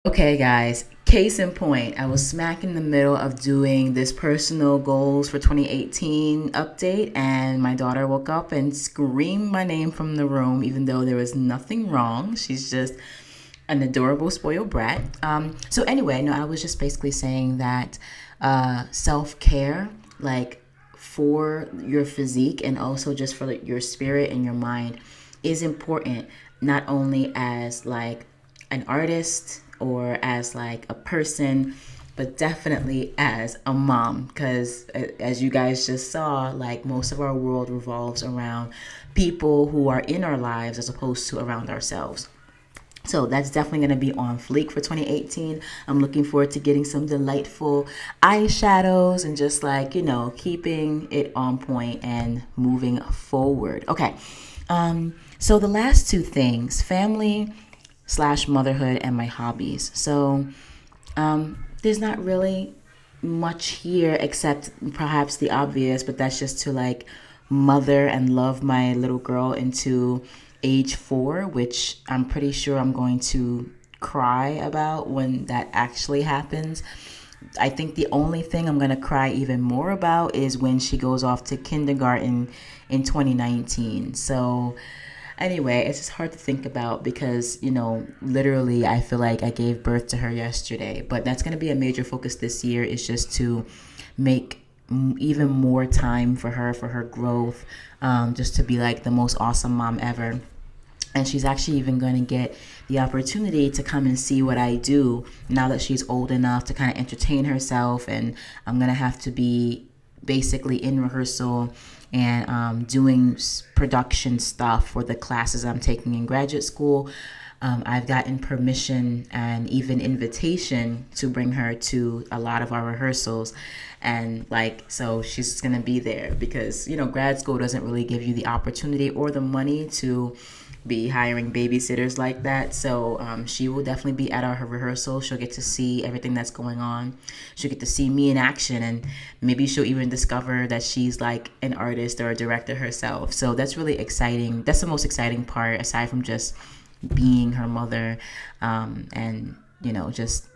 Okay, guys, case in point, I was smack in the middle of doing this personal goals for 2018 update, and my daughter woke up and screamed my name from the room, even though there was nothing wrong. She's just an adorable spoiled brat. So, anyway, no, I was just basically saying that self care, like for your physique and also just for like, your spirit and your mind, is important, not only as like an artist or as like a person, but definitely as a mom. Because as you guys just saw, like most of our world revolves around people who are in our lives as opposed to around ourselves. So that's definitely going to be on fleek for 2018. I'm looking forward to getting some delightful eyeshadows and just like, keeping it on point and moving forward. Okay. So the last two things, family slash motherhood and my hobbies. So there's not really much here except perhaps the obvious, but that's just to like mother and love my little girl into age 4, which I'm pretty sure I'm going to cry about when that actually happens. I think the only thing I'm going to cry even more about is when she goes off to kindergarten in 2019. So anyway, it's just hard to think about because, literally I feel like I gave birth to her yesterday. But that's going to be a major focus this year, is just to make even more time for her growth, just to be like the most awesome mom ever. And she's actually even going to get the opportunity to come and see what I do now that she's old enough to kind of entertain herself. And I'm going to have to be basically in rehearsal and doing production stuff for the classes I'm taking in graduate school. I've gotten permission and even invitation to bring her to a lot of our rehearsals. And like, so she's going to be there because, grad school doesn't really give you the opportunity or the money to be hiring babysitters like that. So she will definitely be at our rehearsal. She'll get to see everything that's going on. She'll get to see me in action, and maybe she'll even discover that she's like an artist or a director herself. So that's really exciting. That's the most exciting part, aside from just being her mother, and just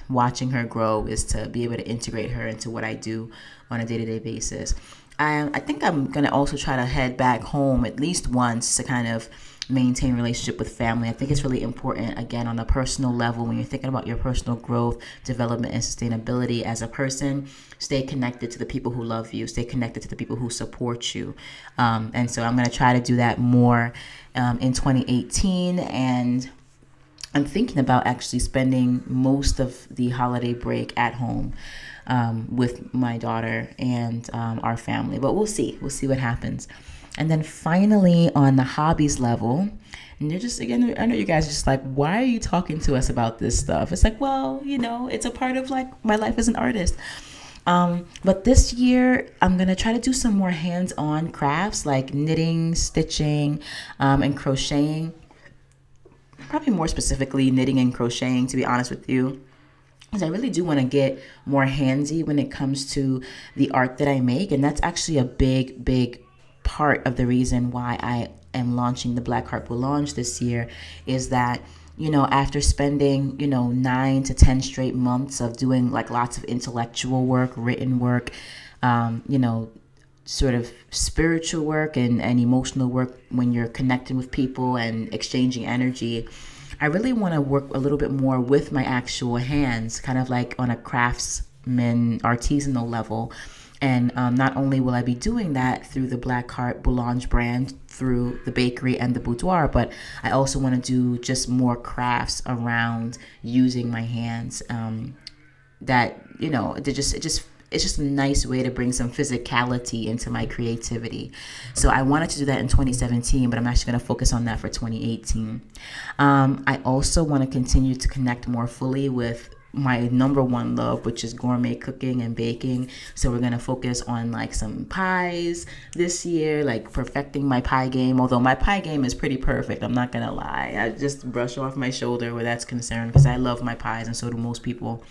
watching her grow, is to be able to integrate her into what I do on a day-to-day basis. I think I'm going to also try to head back home at least once to kind of maintain relationship with family. I think it's really important, again, on a personal level, when you're thinking about your personal growth, development, and sustainability as a person. Stay connected to the people who love you. Stay connected to the people who support you. And so I'm going to try to do that more in 2018. And I'm thinking about actually spending most of the holiday break at home, with my daughter and our family. But we'll see. We'll see what happens. And then finally, on the hobbies level, and you're just, again, I know you guys are just like, why are you talking to us about this stuff? It's like, well, it's a part of like my life as an artist. But this year, I'm going to try to do some more hands-on crafts like knitting, stitching, and crocheting. Probably more specifically knitting and crocheting, to be honest with you, because I really do want to get more handsy when it comes to the art that I make. And that's actually a big, big part of the reason why I am launching the Black Heart Will launch this year, is that, after spending, 9 to 10 straight months of doing like lots of intellectual work, written work, sort of spiritual work and emotional work when you're connecting with people and exchanging energy, I really want to work a little bit more with my actual hands, kind of like on a craftsman, artisanal level. And not only will I be doing that through the Black Heart Boulange brand, through the bakery and the boudoir, but I also want to do just more crafts around using my hands. That it's just a nice way to bring some physicality into my creativity. So I wanted to do that in 2017, but I'm actually going to focus on that for 2018. I also want to continue to connect more fully with my number one love, which is gourmet cooking and baking. So we're going to focus on like some pies this year, like perfecting my pie game. Although my pie game is pretty perfect, I'm not going to lie. I just brush off my shoulder where that's concerned, because I love my pies and so do most people.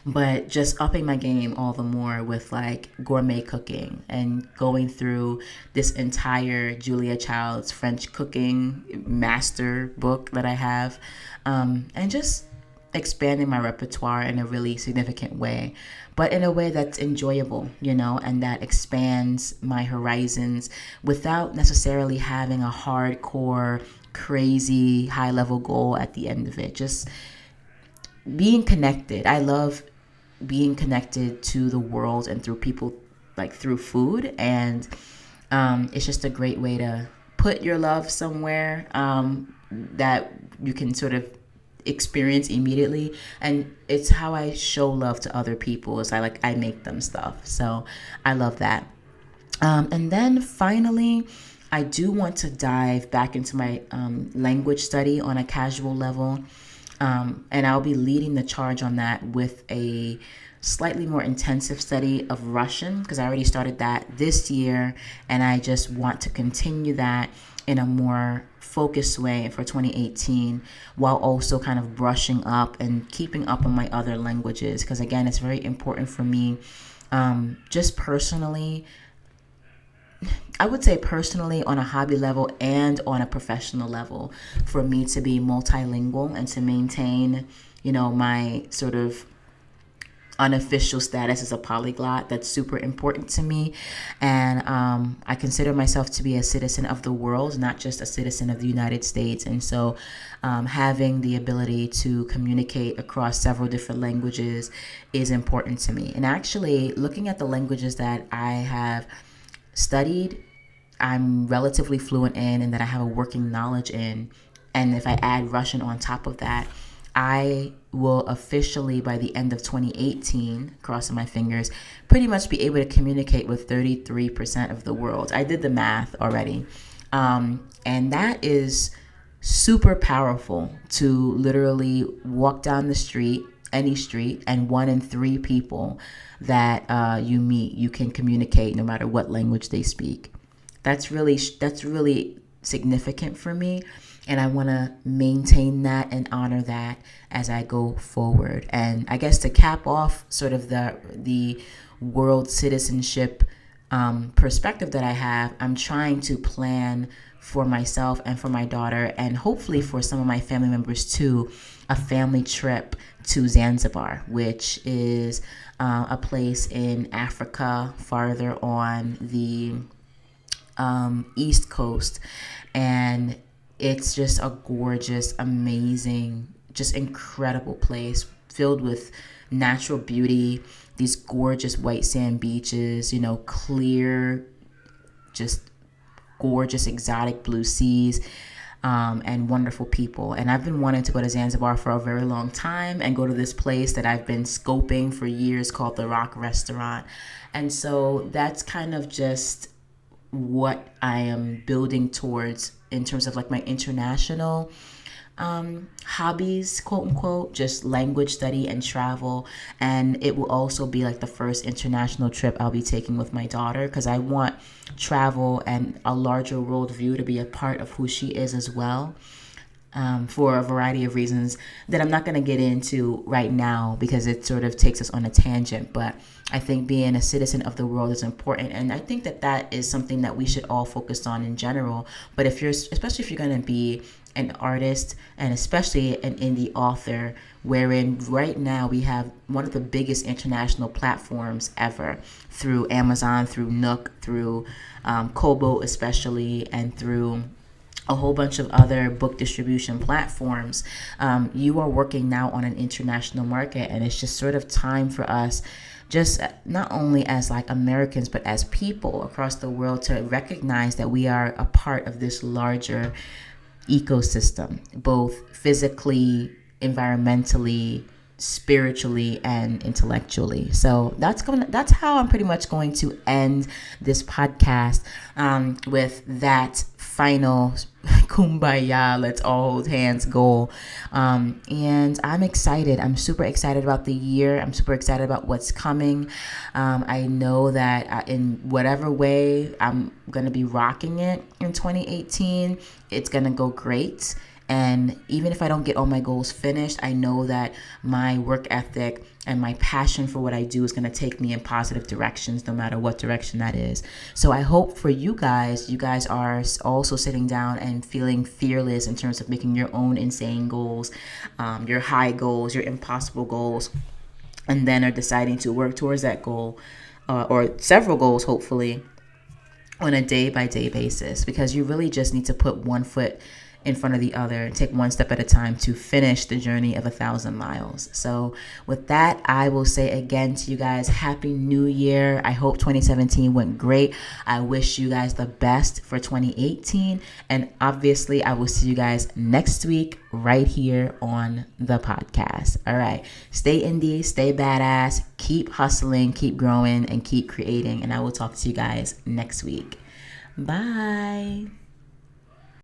but just upping my game all the more with like gourmet cooking and going through this entire Julia Child's French cooking master book that I have, and just expanding my repertoire in a really significant way, but in a way that's enjoyable, and that expands my horizons without necessarily having a hardcore, crazy, high level goal at the end of it. Just being connected. I love being connected to the world and through people, like through food. And it's just a great way to put your love somewhere that you can sort of experience immediately. And it's how I show love to other people, is I make them stuff. So I love that. And then finally, I do want to dive back into my language study on a casual level. And I'll be leading the charge on that with a slightly more intensive study of Russian, because I already started that this year, and I just want to continue that in a more focused way for 2018, while also kind of brushing up and keeping up on my other languages, because again, it's very important for me, just personally. I would say personally, on a hobby level and on a professional level, for me to be multilingual and to maintain, my sort of unofficial status as a polyglot. That's super important to me. And I consider myself to be a citizen of the world, not just a citizen of the United States. And so having the ability to communicate across several different languages is important to me. And actually, looking at the languages that I have studied, I'm relatively fluent in, and that I have a working knowledge in. And if I add Russian on top of that, I will officially, by the end of 2018, crossing my fingers, pretty much be able to communicate with 33% of the world. I did the math already. And that is super powerful, to literally walk down the street, any street, and 1 in 3 people that you meet, you can communicate no matter what language they speak. That's really significant for me, and I want to maintain that and honor that as I go forward. And I guess to cap off sort of the world citizenship perspective that I have, I'm trying to plan for myself and for my daughter, and hopefully for some of my family members too, a family trip to Zanzibar, which is a place in Africa, farther on the East Coast. And it's just a gorgeous, amazing, just incredible place filled with natural beauty, these gorgeous white sand beaches, clear, just gorgeous, exotic blue seas, and wonderful people. And I've been wanting to go to Zanzibar for a very long time and go to this place that I've been scoping for years called the Rock Restaurant. And so that's kind of just what I am building towards in terms of like my international hobbies, quote unquote, just language study and travel. And it will also be like the first international trip I'll be taking with my daughter, because I want travel and a larger world view to be a part of who she is as well. For a variety of reasons that I'm not going to get into right now, because it sort of takes us on a tangent. But I think being a citizen of the world is important. And I think that is something that we should all focus on in general. But especially if you're going to be an artist, and especially an indie author, wherein right now we have one of the biggest international platforms ever, through Amazon, through Nook, through Kobo especially, and through a whole bunch of other book distribution platforms. You are working now on an international market, and it's just sort of time for us, just not only as like Americans, but as people across the world, to recognize that we are a part of this larger ecosystem, both physically, environmentally, spiritually, and intellectually. So that's how I'm pretty much going to end this podcast, with that final kumbaya, let's all hold hands goal. And I'm excited. I'm super excited about the year. I'm super excited about what's coming. I know that in whatever way I'm going to be rocking it in 2018, it's going to go great. And even if I don't get all my goals finished, I know that my work ethic and my passion for what I do is going to take me in positive directions, no matter what direction that is. So I hope for you guys are also sitting down and feeling fearless in terms of making your own insane goals, your high goals, your impossible goals, and then are deciding to work towards that goal, or several goals, hopefully, on a day by day basis, because you really just need to put one foot in front of the other and take one step at a time to finish the journey of 1,000 miles. So with that, I will say again to you guys, Happy New Year. I hope 2017 went great. I wish you guys the best for 2018. And obviously, I will see you guys next week right here on the podcast. All right. Stay indie, stay badass, keep hustling, keep growing, and keep creating. And I will talk to you guys next week. Bye.